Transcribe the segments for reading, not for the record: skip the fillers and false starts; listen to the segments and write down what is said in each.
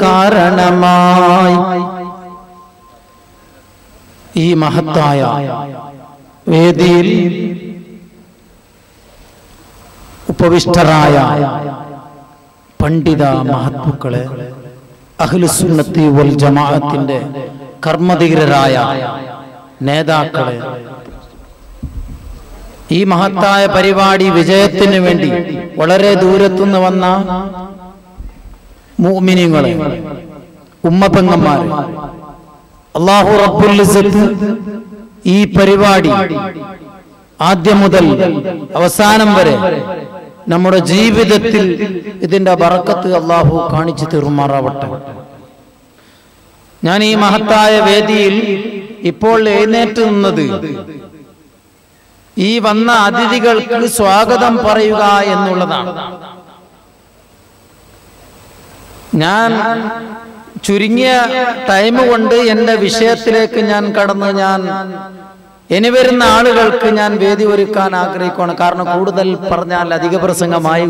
കാരണമായി ഈ മഹത്തായ വേദിയിൽ ഉപവിഷ്ടരായ പണ്ഡിത മഹത്തുക്കളെ, അഹ്ലുസുന്നത്തി വൽ ജമാഅത്തിന്റെ കർമ്മധീരരായ നേതാക്കളെ, ഈ മഹത്തായ പരിപാടി വിജയത്തിന് വേണ്ടി വളരെ ദൂരത്തുനിന്ന് വന്ന മുഅ്മിനീങ്ങളെ, ഉമ്മപെങ്ങന്മാരെ, അല്ലാഹു റബ്ബുൽ ഇസ്സത്ത് ഈ പരിപാടി ആദ്യം മുതൽ അവസാനം വരെ നമ്മുടെ ജീവിതത്തിൽ ഇതിന്റെ ബറക്കത്ത് അല്ലാഹു കാണിച്ചു തീർമാറാവട്ടെ. ഞാൻ ഈ മഹത്തായ വേദിയിൽ ഇപ്പോൾ എഴുന്നേറ്റ് നിന്നത് ഈ വന്ന അതിഥികൾക്ക് സ്വാഗതം പറയുക എന്നുള്ളതാണ്. ഞാൻ ചുരുങ്ങിയ ടൈം കൊണ്ട് എൻ്റെ വിഷയത്തിലേക്ക് ഞാൻ കടന്ന് ഇനി വരുന്ന ആളുകൾക്ക് ഞാൻ വേദി ഒരുക്കാൻ ആഗ്രഹിക്കുകയാണ്. കാരണം കൂടുതൽ പറഞ്ഞാൽ അധിക പ്രസംഗമായി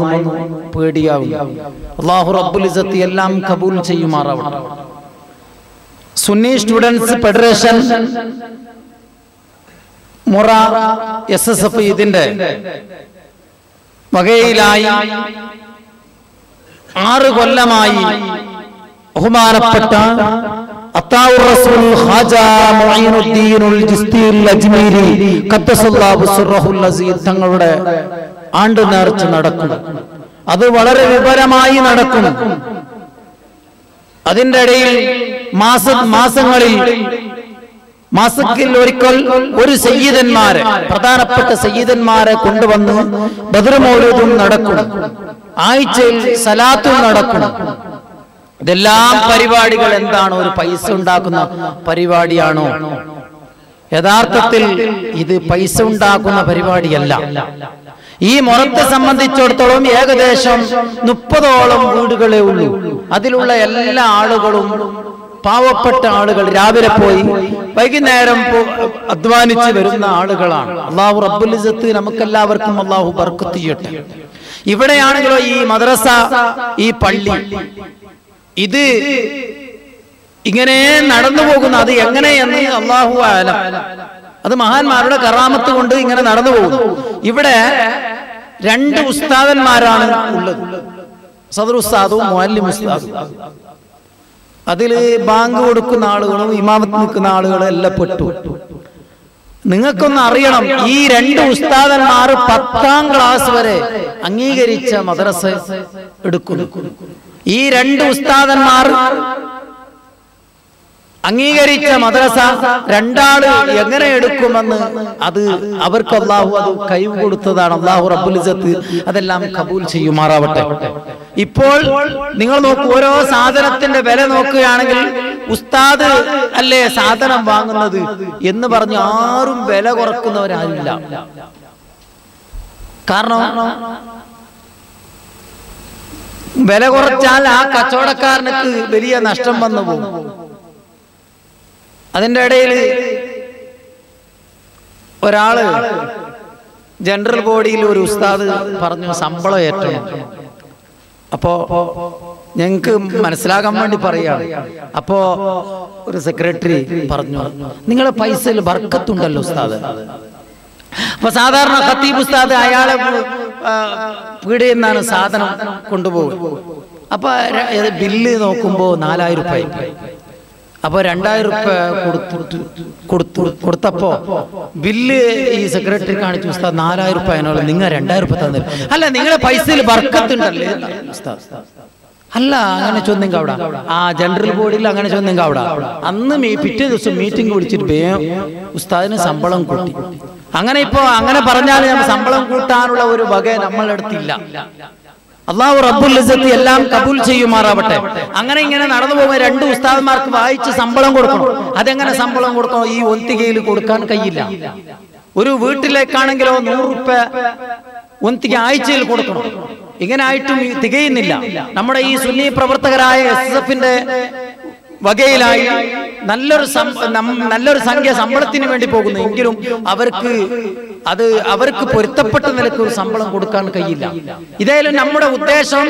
പേടിയാവും. അല്ലാഹു റബ്ബുൽ ഇസ്സത്ത് എല്ലാം കബൂൽ ചെയ്യുമാറാവട്ടെ. സുന്നി സ്റ്റുഡൻസ് ഫെഡറേഷൻ മുറ SSF ഇതിന്റെ വകയിലായി 6 കൊല്ലമായി ബഹുമാനപ്പെട്ട അത്താഉർ റസൂൽ ഖാജ മുഈനുദ്ദീനുൽ ജിസ്തിൽ അജ്മീരി ഖദ്ദസല്ലാഹു സിർറഹുൽ അസീസ് തങ്ങളുടെ ആണ്ട് നേർച്ച നടക്കും. അത് വളരെ വിപുലമായി നടക്കും. അതിന്റെ ഇടയിൽ മാസത്തിൽ ഒരിക്കൽ ഒരു സയ്യിദന്മാരെ, പ്രധാനപ്പെട്ട സയ്യിദന്മാരെ കൊണ്ടുവന്ന് ബദർ മൗലൂദും നടക്കും. ആഴ്ചയിൽ സലാത്തും നടക്കും. ഇതെല്ലാം പരിപാടികൾ എന്താണ്? ഒരു പൈസ ഉണ്ടാക്കുന്ന പരിപാടിയാണോ? യഥാർത്ഥത്തിൽ ഇത് പൈസ ഉണ്ടാക്കുന്ന പരിപാടിയല്ല. ഈ മുറത്തെ സംബന്ധിച്ചിടത്തോളം ഏകദേശം 30ഓളം വീടുകളേ ഉള്ളൂ. അതിലുള്ള എല്ലാ ആളുകളും പാവപ്പെട്ട ആളുകൾ, രാവിലെ പോയി വൈകുന്നേരം അധ്വാനിച്ച് വരുന്ന ആളുകളാണ്. അല്ലാഹു റബ്ബുൽ ഇസ്സത്ത് നമുക്കെല്ലാവർക്കും അല്ലാഹു ബർക്കത്ത് ചെയ്യട്ടെ. ഇവിടെയാണെങ്കിലോ ഈ മദ്രസ, ഈ പള്ളി, ഇത് ഇങ്ങനെ നടന്നു പോകുന്ന, അത് എങ്ങനെയെന്ന് അല്ലാഹു ആലം. അത് മഹാന്മാരുടെ കറാമത്ത് കൊണ്ട് ഇങ്ങനെ നടന്നു പോകുന്നു. ഇവിടെ 2 ഉസ്താദന്മാരാണ് ഉള്ളത്, സദർ ഉസ്താദും മുഅല്ലിം ഉസ്താദും. അതില് ബാങ്ക് കൊടുക്കുന്ന ആളുകളും ഇമാമത്ത് നിൽക്കുന്ന ആളുകളും എല്ലാം പെട്ടു. നിങ്ങൾക്കൊന്ന് അറിയണം, ഈ 2 ഉസ്താദന്മാർ 10ാം ക്ലാസ് വരെ അംഗീകരിച്ച മദ്രസ എടുക്കുന്നു. ഈ 2 ഉസ്താദന്മാർ അംഗീകരിച്ച മദ്രസ 2 ആള് എങ്ങനെ എടുക്കുമെന്ന് അത് അവർക്ക് അല്ലാഹു അത് കഴിവ് കൊടുത്തതാണ്. അല്ലാഹു റബ്ബുൽ ഇസ്സത്ത് അതെല്ലാം കബൂൽ ചെയ്യുമാറാവട്ടെ. ഇപ്പോൾ നിങ്ങൾ നോക്കൂ, ഓരോ സാധനത്തിന്റെ വില നോക്കുകയാണെങ്കിൽ ഉസ്താദ് അല്ലേ സാധനം വാങ്ങുന്നത് എന്ന് പറഞ്ഞ് ആരും വില കുറക്കുന്നവരാരില്ല. കാരണം വില കുറച്ചാൽ ആ കച്ചവടക്കാരനക്ക് വലിയ നഷ്ടം വന്നു പോകും. അതിന്റെ ഇടയിൽ ഒരാള് ജനറൽ ബോഡിയിൽ ഒരു ഉസ്താദ് പറഞ്ഞു ശമ്പളം ഏറ്റണം. അപ്പോ ഞങ്ങക്ക് മനസ്സിലാകാൻ വേണ്ടി പറയാണ്. അപ്പോ ഒരു സെക്രട്ടറി പറഞ്ഞു, നിങ്ങളെ പൈസയിൽ ബർക്കത്തുണ്ടല്ലോ ഉസ്താദ്. അപ്പൊ സാധാരണ ഖത്തീബ് ഉസ്താദ് അയാളെ പീടികയിൽ നിന്നാണ് സാധനം കൊണ്ടുപോകും. അപ്പൊ ബില്ല് നോക്കുമ്പോ 4000 രൂപ. അപ്പൊ 2000 രൂപ കൊടുത്തപ്പോ ബില്ല് ഈ സെക്രട്ടറി കാണിച്ചു, ഉസ്താദ് 4000 രൂപ അതിനോട് നിങ്ങൾ 2000 രൂപ തന്നില്ല. അല്ല, നിങ്ങളെ പൈസയിൽ ബർക്കത്തുണ്ടല്ലേ ഉസ്താദ്? അല്ല, അങ്ങനെ ചോദിക്കുക അവിടെ ആ ജനറൽ ബോഡിയിൽ അങ്ങനെ ചോദിക്കുക അവിടെ. അന്ന് പിറ്റേ ദിവസം മീറ്റിംഗ് വിളിച്ചിട്ട് ഉസ്താദിന് ശമ്പളം കൂട്ടി. അങ്ങനെ പറഞ്ഞാൽ ശമ്പളം കൂട്ടാനുള്ള ഒരു വക നമ്മളുടെ അടുത്തില്ല. അല്ലാഹു റബ്ബുൽ ഇസ്സത്ത് എല്ലാം കബൂൽ ചെയ്യുമാറാവട്ടെ. അങ്ങനെ ഇങ്ങനെ നടന്നു പോകുമ്പോൾ 2 ഉസ്താദന്മാർക്ക് വായിച്ച് ശമ്പളം കൊടുക്കണം. അതെങ്ങനെ ശമ്പളം കൊടുക്കണം? ഈ ഒന്തികയിൽ കൊടുക്കാൻ കഴിയില്ല. ഒരു വീട്ടിലേക്കാണെങ്കിലോ 100 രൂപ ഒന്തിക ആഴ്ചയിൽ കൊടുക്കണം. ഇങ്ങനെ ആയിട്ടും തികയുന്നില്ല. നമ്മുടെ ഈ സുന്നി പ്രവർത്തകരായ SSFന്റെ വകയിലായി നല്ലൊരു സംഖ്യ ശമ്പളത്തിന് വേണ്ടി പോകുന്നു എങ്കിലും അവർക്ക് പൊരുത്തപ്പെട്ട നിലയ്ക്ക് ഒരു ശമ്പളം കൊടുക്കാൻ കഴിയില്ല. ഇതായാലും നമ്മുടെ ഉദ്ദേശം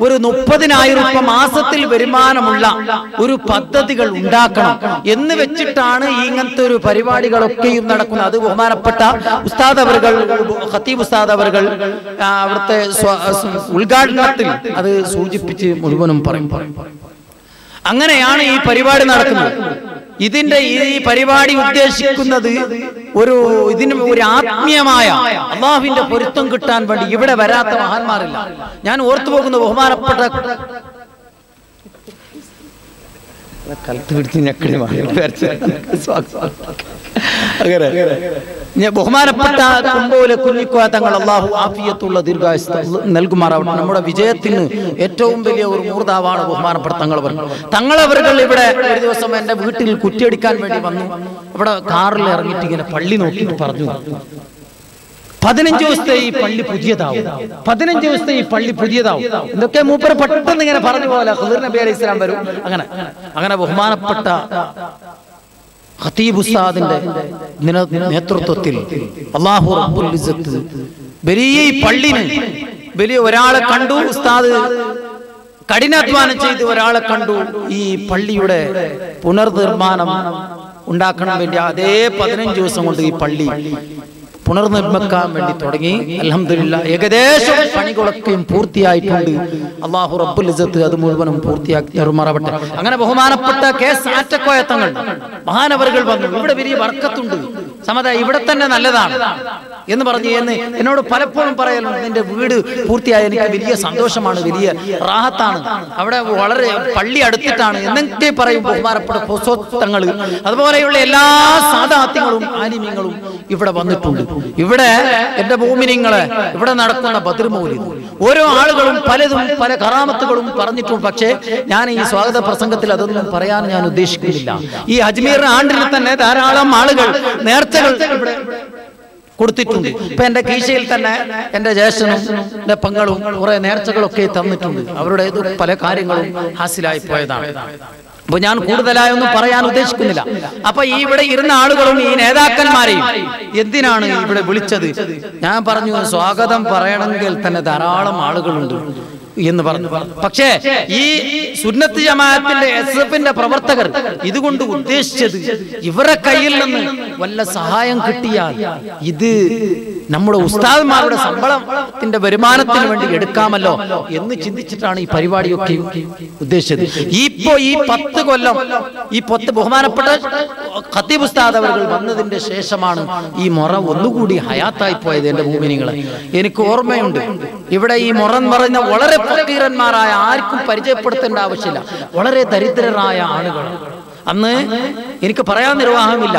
ഒരു 30,000 രൂപ മാസത്തിൽ വരുമാനമുള്ള ഒരു പദ്ധതികൾ ഉണ്ടാക്കണം എന്ന് വെച്ചിട്ടാണ് ഇങ്ങനത്തെ ഒരു പരിപാടികളൊക്കെയും നടക്കുന്നത്. അത് ബഹുമാനപ്പെട്ട ഉസ്താദ് അവറുകൾ, ഖത്തീബ് ഉസ്താദ് അവറുകൾ അവിടുത്തെ ഉദ്ഘാടനത്തിൽ അത് സൂചിപ്പിച്ച് മുഴുവനും പറയും. അങ്ങനെയാണ് ഈ പരിപാടി നടക്കുന്നത്. ഈ പരിപാടി ഉദ്ദേശിക്കുന്നത് ഇതിന് ഒരു ആത്മീയമായ അല്ലാഹുവിന്റെ പൊരുത്തം കിട്ടാൻ വേണ്ടി. ഇവിടെ വരാത്ത മഹാന്മാരില്ല. ഞാൻ ഓർത്തു പോകുന്ന ബഹുമാനപ്പെട്ട ബഹുമാനപ്പെട്ട കുമ്പോലെ കുഞ്ഞിക്കോയ തങ്ങൾ അല്ലാഹു ആഫിയത്തുള്ള ദീർഘായുസ്സ് നൽകുമാറാവട്ടെ. നമ്മുടെ വിജയത്തിന് ഏറ്റവും വലിയ ഒരു മൂർധാവാണ് ബഹുമാനപ്പെട്ട തങ്ങളവറുകൾ. ഇവിടെ ഒരു ദിവസം എന്റെ വീട്ടിൽ കുറ്റിയടിക്കാൻ വേണ്ടി വന്നു. ഇവിടെ കാറിൽ ഇറങ്ങിയിട്ട് ഇങ്ങനെ പള്ളി നോക്കിയിട്ട് പറഞ്ഞു, 15 ദിവസത്തെ ഈ പള്ളി പുതിയതാവും, 15 ദിവസത്തെ ഈ പള്ളി പുതിയതാവും. എന്തൊക്കെ മൂപ്പര് പെട്ടെന്ന് ഇങ്ങനെ പറഞ്ഞു പോലെ ഖുദർ നബി അലൈഹി സ്വലാം വരും. അങ്ങനെ ബഹുമാനപ്പെട്ട ഖതീബ് ഉസ്താദിന്റെ നേതൃത്വത്തിൽ അല്ലാഹു റബ്ബുൽ ഇസ്സത്ത് വലിയ ഈ പള്ളിന് വലിയ ഒരാളെ കണ്ടു. ഉസ്താദ് കഠിനാധ്വാനം ചെയ്ത് ഒരാളെ കണ്ടു. ഈ പള്ളിയുടെ പുനർനിർമ്മാണം ഉണ്ടാക്കണം വേണ്ടി അതേ 15 ദിവസം കൊണ്ട് ഈ പള്ളി പുനർനിർമ്മിക്കാൻ വേണ്ടി തുടങ്ങി. അൽഹംദുലില്ലാഹ് ഏകദേശം പണികളൊക്കെയും പൂർത്തിയായിട്ടുണ്ട്. അല്ലാഹു റബ്ബുൽ ഇസ്സത്ത് അത് മുഴുവനും പൂർത്തിയാക്കി തരുമാറാവട്ടെ. അങ്ങനെ ബഹുമാനപ്പെട്ട ആറ്റക്കോയ തങ്ങൾ മഹാനവറുകൾ വന്നു. ഇവിടെ വലിയ ബർക്കത്തുണ്ട്, സമത ഇവിടെ തന്നെ നല്ലതാണ് എന്ന് പറഞ്ഞു എന്നോട് പലപ്പോഴും പറയലുണ്ട്. നിന്റെ വീട് പൂർത്തിയായ എനിക്ക് വലിയ സന്തോഷമാണ്, വലിയ റാഹത്താണ്, അവിടെ വളരെ പള്ളി അടുത്തിട്ടാണ് എന്നൊക്കെ പറയും ബഹുമാനപ്പെട്ട പൊസോത്തങ്ങൾ. അതുപോലെയുള്ള എല്ലാ സാദാത്യങ്ങളും ആലിമീങ്ങളും ഇവിടെ വന്നിട്ടുണ്ട്. ഇവിടെ എന്റെ ഭൂമിനിങ്ങളെ ഇവിടെ നടക്കുന്ന ബദ്ർ മൗലിദ് ഓരോ ആളുകളും പല കറാമത്തുകളും പറഞ്ഞിട്ടുണ്ട്. പക്ഷേ ഞാൻ ഈ സ്വാഗത പ്രസംഗത്തിൽ അതൊന്നും പറയാൻ ഞാൻ ഉദ്ദേശിക്കുന്നില്ല. ഈ അജ്മീർ ആണ്ടിൽ തന്നെ ധാരാളം ആളുകൾ നേർച്ചകൾ കൊടുത്തിട്ടുണ്ട്. ഇപ്പൊ എന്റെ കീശയിൽ തന്നെ എന്റെ ജ്യേഷ്ഠനും എന്റെ പെങ്ങളും കുറെ നേർച്ചകളൊക്കെ തന്നിട്ടുണ്ട്. അവരുടെ പല കാര്യങ്ങളും ഹാസിലായി പോയതാണ്. അപ്പൊ ഞാൻ കൂടുതലായൊന്നും പറയാൻ ഉദ്ദേശിക്കുന്നില്ല. അപ്പൊ ഈ ഇവിടെ ഇരുന്ന ആളുകളും ഈ നേതാക്കന്മാരെയും എന്തിനാണ് ഇവിടെ വിളിച്ചത്? ഞാൻ പറഞ്ഞു, സ്വാഗതം പറയണമെങ്കിൽ തന്നെ ധാരാളം ആളുകളുണ്ട് എന്ന് പറഞ്ഞു. പക്ഷേ ഈ സുന്നത്ത് ജമാഅത്തിന്റെ എസ്എഫിന്റെ പ്രവർത്തകർ ഇതുകൊണ്ട് ഉദ്ദേശിച്ചത് ഇവരുടെ കയ്യിൽ നിന്ന് വല്ല സഹായം കിട്ടിയാൽ ഇത് നമ്മുടെ ഉസ്താദ്മാരുടെ ശമ്പളത്തിന്റെ വരുമാനത്തിന് വേണ്ടി എടുക്കാമല്ലോ എന്ന് ചിന്തിച്ചിട്ടാണ് ഈ പരിപാടിയൊക്കെ ഉദ്ദേശിച്ചത്. ഇപ്പോ ഈ 10 കൊല്ലം ഈ 10 ബഹുമാനപ്പെട്ട ഖതീബ് ഉസ്താദ് അവർ വന്നതിന്റെ ശേഷമാണ് ഈ മൊറ ഒന്നുകൂടി ഹയാത്തായി പോയത്. എന്റെ ഭൂമിനികളെ എനിക്ക് ഓർമ്മയുണ്ട്. ഇവിടെ ഈ മൊറ എന്ന് പറയുന്ന വളരെ ഫക്കീറന്മാരായ, ആർക്കും പരിചയപ്പെടുത്തേണ്ട ആവശ്യമില്ല, വളരെ ദരിദ്രരായ ആളുകൾ. അന്ന് എനിക്ക് പറയാൻ നിർവാഹമില്ല.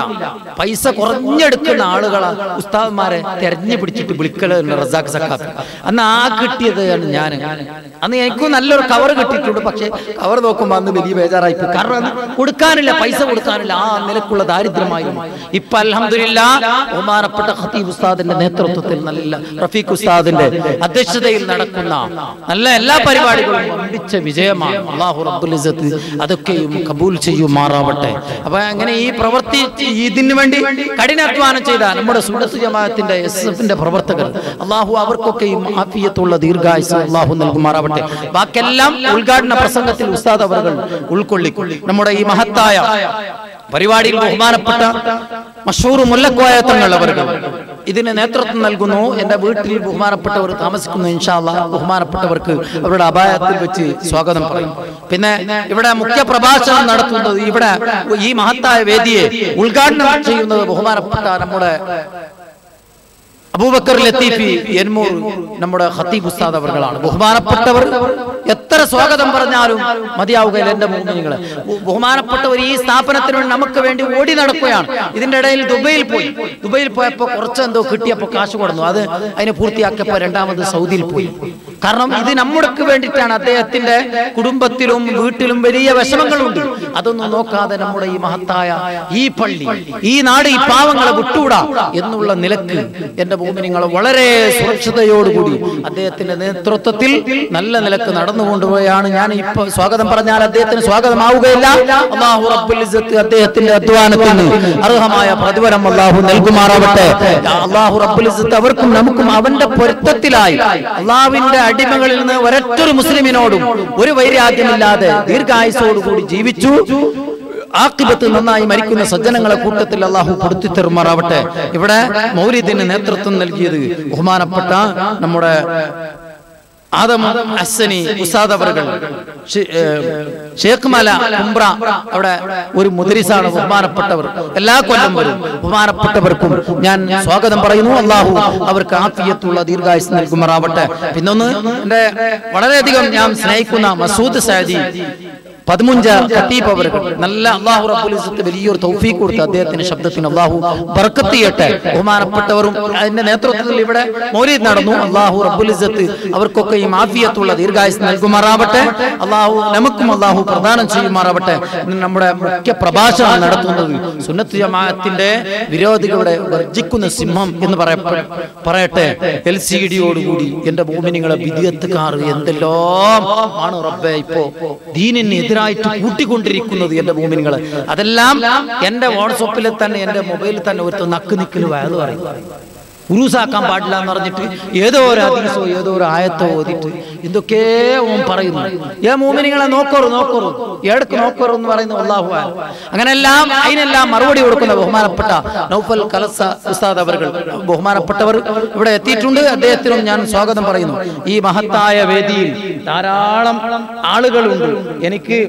പൈസ കുറഞ്ഞെടുക്കുന്ന ആളുകളെ ഉസ്താദ്മാരെ തെരഞ്ഞു പിടിച്ചിട്ട് വിളിക്കലുണ്ട് റസാഖ് സഖാഫി. അന്ന് കിട്ടിയതാണ് ഞാൻ. അന്ന് എനിക്കും നല്ലൊരു കവർ കിട്ടിയിട്ടുണ്ട്. പക്ഷെ കവർ നോക്കുമ്പോൾ അന്ന് വലിയ ബേജാറായി പോയി. കാരണം അന്ന് കൊടുക്കാനില്ല, പൈസ കൊടുക്കാനില്ല, ആ നിലക്കുള്ള ദാരിദ്ര്യമായിരുന്നു. ഇപ്പൊ അൽഹംദുലില്ലാഹ് ബഹുമാനപ്പെട്ട ഖതീബ് ഉസ്താദിന്റെ നേതൃത്വത്തിൽ, നല്ല റഫീഖ് ഉസ്താദിന്റെ അധ്യക്ഷതയിൽ നടക്കുന്ന നല്ല എല്ലാ പരിപാടികളും വമ്പിച്ച വിജയമാണ്. അല്ലാഹു റബ്ബുൽ ഇസ്സത്ത് അതൊക്കെയും കബൂൽ ചെയ്യുമാറാവട്ടെ. അപ്പൊ അങ്ങനെ ഈ പ്രവൃത്തി ഇതിനു വേണ്ടി കഠിനാധ്വാനം ചെയ്ത നമ്മുടെ സുന്നത്ത് ജമാഅത്തിന്റെ എസ്എഫിന്റെ പ്രവർത്തകർ, അല്ലാഹു അവർക്കൊക്കെയും ആഫിയത്തുള്ള ദീർഘായുസ്സ് അല്ലാഹു നൽകുമാറാവട്ടെ. ബാക്കിയെല്ലാം ഉദ്ഘാടന പ്രസംഗത്തിൽ ഉസ്താദ് അവർ ഉൾക്കൊള്ളിക്കും. നമ്മുടെ ഈ മഹത്തായ പരിപാടിയിൽ ബഹുമാനപ്പെട്ട മഷൂർ മുല്ലക്കോയ തങ്ങൾ അവർ ഇതിന് നേതൃത്വം നൽകുന്നു. എന്റെ വീട്ടിൽ ബഹുമാനപ്പെട്ടവർ താമസിക്കുന്നു. ഇൻഷാ അല്ലാഹ് ബഹുമാനപ്പെട്ടവർക്ക് അവരുടെ അപായത്തിൽ വെച്ച് സ്വാഗതം പറയും. പിന്നെ ഇവിടെ മുഖ്യ പ്രഭാഷണം നടത്തുന്നത്, ഇവിടെ ഈ മഹത്തായ വേദിയെ ഉദ്ഘാടനം ചെയ്യുന്നത് ബഹുമാനപ്പെട്ട നമ്മുടെ അബൂബക്കർ ലത്തീഫി എൻമൂർ, നമ്മുടെ ഖതീബ് ഉസ്താദ് അവർകളാണ്. ബഹുമാനപ്പെട്ടവർ എത്ര സ്വാഗതം പറഞ്ഞാലും മതിയാവുകയില്ല. എന്റെ മുഅ്മിനീങ്ങളെ, ബഹുമാനപ്പെട്ടവർ ഈ സ്ഥാപനത്തിന് വേണ്ടി നമുക്ക് വേണ്ടി ഓടി നടക്കുകയാണ്. ഇതിന്റെ ഇടയിൽ ദുബൈയിൽ പോയപ്പോൾ കുറച്ചെന്തോ കിട്ടിയപ്പോൾ കാശ് കൊടുന്നു. അതിനെ പൂർത്തിയാക്കിയപ്പോൾ രണ്ടാമത് സൗദിയിൽ പോയി. കാരണം ഇത് നമ്മൾക്ക് വേണ്ടിയിട്ടാണ്. അദ്ദേഹത്തിന്റെ കുടുംബത്തിലും വീട്ടിലും വലിയ വിഷമങ്ങളുണ്ട്. അതൊന്നും നോക്കാതെ നമ്മുടെ ഈ മഹത്തായ ഈ പള്ളി, ഈ നാട്, ഈ പാവങ്ങളെ വിട്ടുകൂടാ എന്നുള്ള നിലക്ക് എന്റെ മോമിനിങ്ങൾ വളരെ സുരക്ഷിതയോടുകൂടി അദ്ദേഹത്തിന്റെ നേതൃത്വത്തിൽ നല്ല നിലക്ക് നടന്നുകൊണ്ടുപോയാണ്. ഞാൻ ഇപ്പൊ സ്വാഗതം പറഞ്ഞാൽ അദ്ദേഹത്തിന് സ്വാഗതമാവുകയില്ല. അല്ലാഹു റബ്ബുൽ ഇസ്സത്ത് അദ്ദേഹത്തിന്റെ അധ്വാനത്തിന് അർഹമായ പ്രതിഫലം അല്ലാഹു നൽകുമാറാവട്ടെ. അല്ലാഹു റബ്ബുൽ ഇസ്സത്ത് അവർക്കും നമുക്കും അവന്റെ പൊരുത്തത്തിലായി അല്ലാഹുവിന്റെ അടിമകളിൽ നിന്ന് ഒരൊറ്റൊരു മുസ്ലിമിനോടും ഒരു വൈരാഗ്യമില്ലാതെ ദീർഘായുസ്സോടുകൂടി ജീവിച്ചു ആഖിബത്ത് നന്നായി മരിക്കുന്ന സജ്ജനങ്ങളെ കൂട്ടത്തിൽ അല്ലാഹു പെടുത്തി തരുമാറാവട്ടെ. ഇവിടെ മൗലിദിന് നേതൃത്വം നൽകിയത് ബഹുമാനപ്പെട്ട നമ്മുടെ ആദം ഹസ്സനി ഉസ്താദ് അവറുകൾ, ഷേഖ് മല ഉംറ അവിടെ ഒരു മുദരിസാണ്. ബഹുമാനപ്പെട്ടവർ എല്ലാ കൊല്ലം വരും. ബഹുമാനപ്പെട്ടവർക്കും ഞാൻ സ്വാഗതം പറയുന്നു. അല്ലാഹു അവർക്ക് ആഫിയത്തുള്ള ദീർഘായുസ് നൽകുമാറാവട്ടെ. പിന്നൊന്ന് എന്റെ വളരെയധികം ഞാൻ സ്നേഹിക്കുന്ന മസൂദ് സഅദി പതിമുഞ്ച ഖത്തീബ് അവர்கள் നല്ല അല്ലാഹു റബ്ബുൽ ഇസ്സത്ത് വലിയൊരു തൗഫീഖ് കൊടുത്ത് അദ്ദേഹത്തിന്റെ ശബ്ദത്തിന് അല്ലാഹു ബർക്കത്ത് ചെയ്യട്ടെ. ബഹുമാനപ്പെട്ടവരും അതിന്റെ നേതൃത്വത്തിൽ ഇവിടെ മൗലിദ് നടന്നു. അല്ലാഹു റബ്ബുൽ ഇസ്സത്ത് അവർക്കൊക്കെ ഈ ആഫിയത്തുള്ള ദീർഘായുസ് നൽകുമാറാവട്ടെ. അല്ലാഹു നമുക്കും അല്ലാഹു പ്രദാനം ചെയ്യുമാറാവട്ടെ. നമ്മുടെ മുഖ്യ പ്രഭാഷണം നടത്തുന്നത് സുന്നത്ത് ജമാഅത്തിന്റെ വിരോധികളുടെ ഗർജിക്കുന്ന സിംഹം എന്ന് പറയട്ടെ LCD-യോടുകൂടി എന്റെ മോമിനികളെ ബിദ്അത്ത്കാർ എന്തെല്ലാം ആണ് റബ്ബേ ഇപ്പോ ദീനിന് ായിട്ട് കൂട്ടിക്കൊണ്ടിരിക്കുന്നത് എന്റെ മോമിനികള്. അതെല്ലാം എന്റെ വാട്സപ്പിൽ തന്നെ എന്റെ മൊബൈലിൽ തന്നെ ഒരു നക്ക് നിക്കല് വയത് പറയും. ഉറൂസാക്കാൻ പാടില്ല എന്ന് പറഞ്ഞിട്ട് ഏതോ ഒരു ഹദീസോ ഏതോ ഒരു ആയത്തോ ഓതിട്ട് എന്തൊക്കെ ഓൻ പറയുന്നു. മോമിനികളെ നോക്കറു ഏടക്ക് നോക്കറു എന്ന് പറയുന്ന അല്ലാഹു. അങ്ങനെല്ലാം അതിനെല്ലാം മറുപടി കൊടുക്കുന്ന ബഹുമാനപ്പെട്ട നൗഫൽ കലസ ഉസ്താദ് അവர்கள் ബഹുമാനപ്പെട്ടവർ ഇവിടെ എത്തിയിട്ടുണ്ട്. അദ്ദേഹത്തിനും ഞാൻ സ്വാഗതം പറയുന്നു. ഈ മഹത്തായ വേദിയിൽ ധാരാളം ആളുകളുണ്ട്. എനിക്ക്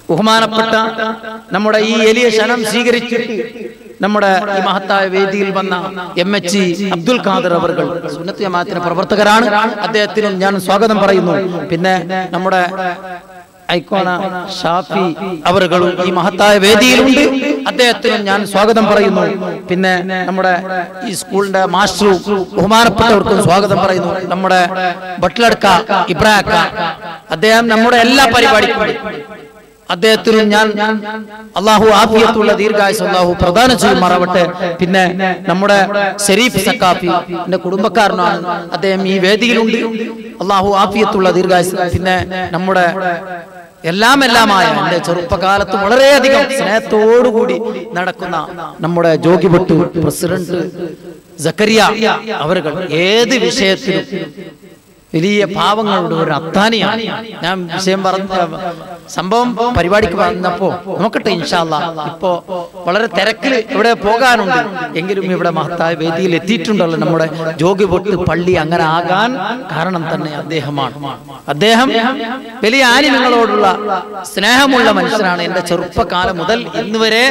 ബഹുമാനപ്പെട്ട നമ്മുടെ ഈ എളിയ ക്ഷണം സ്വീകരിച്ചിട്ട് നമ്മുടെ ഈ മഹത്തായ വേദിയിൽ വന്ന MH അബ്ദുൽ ഖാദർ അവர்கள் സുന്നത്ത് ജമാഅത്തിന്റെ പ്രവർത്തകരാണ്. അദ്ദേഹത്തിനും ഞാൻ സ്വാഗതം പറയുന്നു. പിന്നെ നമ്മുടെ ഐക്കോണ ഷാഫി അവர்களுം ഈ മഹത്തായ വേദിയിലുണ്ട്. അദ്ദേഹത്തിനും ഞാൻ സ്വാഗതം പറയുന്നു. പിന്നെ നമ്മുടെ ഈ സ്കൂളിന്റെ മാസ്റ്ററും ബഹുമാനപ്പെട്ടവർക്കും സ്വാഗതം പറയുന്നു. നമ്മുടെ ബട്ട്ലർക്ക ഇബ്രാഹിം അദ്ദേഹം നമ്മുടെ എല്ലാ പരിപാടിക്കും അദ്ദേഹത്തിനും ഞാൻ അല്ലാഹു ആഫിയത്തുള്ള ദീർഘായുസ് അല്ലാഹു പ്രദാനം ചെയ്യുമാറാവട്ടെ. പിന്നെ നമ്മുടെ ഷരീഫ് സക്കാഫി എന്റെ കുടുംബക്കാരനാണ്. അദ്ദേഹം ഈ വേദിയിലുണ്ട്. അല്ലാഹു ആഫിയത്തുള്ള ദീർഘായുസ്. പിന്നെ നമ്മുടെ എല്ലാമായ എന്റെ ചെറുപ്പകാലത്ത് വളരെയധികം സ്നേഹത്തോടുകൂടി നടക്കുന്ന നമ്മുടെ ജോഗിഭട്ട് പ്രസിഡന്റ് സക്കരിയ അവர்கள் ഏത് വിഷയത്തിലും വലിയ പാവങ്ങളുടെ ഒരു അത്താനിയാണ്. ഞാൻ വിഷയം പറഞ്ഞ സംഭവം പരിപാടിക്ക് വന്നപ്പോ നോക്കട്ടെ ഇൻഷാ അല്ലാഹ്. ഇപ്പോ വളരെ തിരക്കിൽ ഇവിടെ പോകാനുണ്ട് എങ്കിലും ഇവിടെ മഹത്തായ വേദിയിൽ എത്തിയിട്ടുണ്ടല്ലോ. നമ്മുടെ ജോഗിഭട്ട് പള്ളി അങ്ങനെ ആകാൻ കാരണം തന്നെ അദ്ദേഹമാണ്. അദ്ദേഹം വലിയ ആലിമ്യങ്ങളോടുള്ള സ്നേഹമുള്ള മനുഷ്യനാണ്. എന്റെ ചെറുപ്പകാലം മുതൽ ഇന്ന് വരെ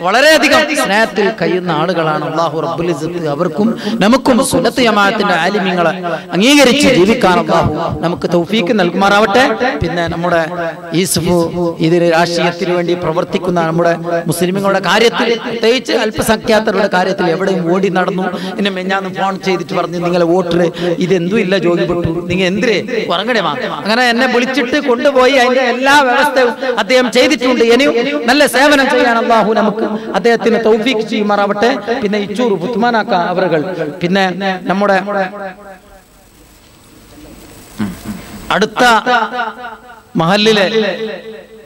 വളരെയധികം സ്നേഹത്തിൽ കഴിയുന്ന ആളുകളാണ്. അല്ലാഹു റബ്ബുൽ ഇസ്സത്ത് അവർക്കും നമുക്കും സുന്നത്ത് ജമാഅത്തിന്റെ ആലിമ്യങ്ങളെ അംഗീകരിച്ച് ജീവിക്കാൻ അല്ലാഹു നമുക്ക് തൗഫീക്ക് നൽകുമാറാവട്ടെ. പിന്നെ നമ്മുടെ യൂസുഫ് ഇതിന് രാഷ്ട്രീയത്തിന് വേണ്ടി പ്രവർത്തിക്കുന്ന നമ്മുടെ മുസ്ലിമുകളുടെ കാര്യത്തിൽ പ്രത്യേകിച്ച് അല്പസംഖ്യാതരുടെ കാര്യത്തിൽ എവിടെയും ഓടി നടന്നു. എന്നെ മെഞ്ഞാന്ന് ഫോൺ ചെയ്തിട്ട് പറഞ്ഞു നിങ്ങളെ വോട്ടില് ഇതെന്തും ഇല്ല ജോലിപ്പെട്ടു നിങ്ങൾ എന്തിരെ ഉറങ്ങണേ അങ്ങനെ എന്നെ വിളിച്ചിട്ട് കൊണ്ടുപോയി അതിന്റെ എല്ലാ വ്യവസ്ഥയും അദ്ദേഹം ചെയ്തിട്ടുണ്ട്. ഇനിയും നല്ല സേവനം ചെയ്യാൻ അല്ലാഹു നമുക്ക് അദ്ദേഹത്തിന് തൗഫീക്ക് ചെയ്യുമാറാവട്ടെ. പിന്നെ ഇച്ചൂർ ഉസ്മാനാക്ക അവர்கள் പിന്നെ നമ്മുടെ അടുത്ത മഹല്ലിലെ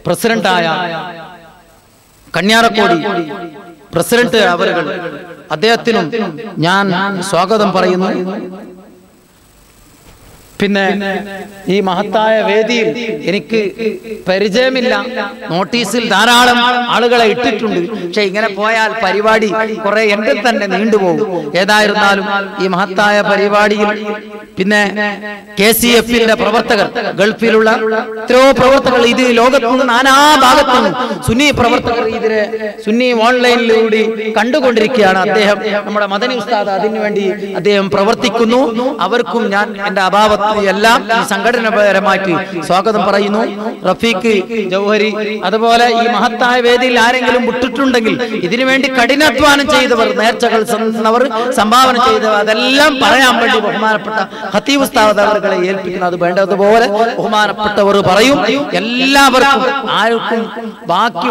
പ്രസിഡന്റായ കന്യാറക്കോടി പ്രസിഡന്റ് അവர்கள் അദ്ദേഹത്തിനും ഞാൻ സ്വാഗതം പറയുന്നു. പിന്നെ ഈ മഹത്തായ വേദിയിൽ എനിക്ക് പരിചയമില്ല. നോട്ടീസിൽ ധാരാളം ആളുകളെ ഇട്ടിട്ടുണ്ട്. പക്ഷെ ഇങ്ങനെ പോയാൽ പരിപാടി കുറെ എന്റെ തന്നെ നീണ്ടുപോകും. ഏതായിരുന്നാലും ഈ മഹത്തായ പരിപാടിയിൽ പിന്നെ KCF-ന്റെ പ്രവർത്തകർ ഗൾഫിലുള്ള എത്രയോ പ്രവർത്തകർ ഇത് ലോകത്തുനിന്ന് നാനാ ഭാഗത്തുനിന്ന് സുന്നി പ്രവർത്തകർ ഇതിനെ സുന്നി ഓൺലൈനിലൂടെ കണ്ടുകൊണ്ടിരിക്കുകയാണ്. അദ്ദേഹം നമ്മുടെ മദനി ഉസ്താദ് അതിനുവേണ്ടി അദ്ദേഹം പ്രവർത്തിക്കുന്നു. അവർക്കും ഞാൻ എന്റെ അഭാവത്തിൽ ഭാഗത്ത് എല്ലാം ഈ സംഘടനാപരമായിട്ട് സ്വാഗതം പറയുന്നു. റഫീഖ് ജൗഹരി അതുപോലെ ഈ മഹത്തായ വേദിയിൽ ആരെങ്കിലും വിട്ടിട്ടുണ്ടെങ്കിൽ ഇതിനുവേണ്ടി കഠിനാധ്വാനം ചെയ്തവർ, നേർച്ചകൾ തന്നവർ, സംഭാവന ചെയ്തവർ, അതെല്ലാം പറയാൻ വേണ്ടി ബഹുമാനപ്പെട്ട ഖത്തീബ് ഉസ്താദ് അവരെ ഏൽപ്പിക്കുന്നു. അത് വേണ്ടതുപോലെ ബഹുമാനപ്പെട്ടവർ പറയും. എല്ലാവർക്കും ആർക്കും ബാക്കി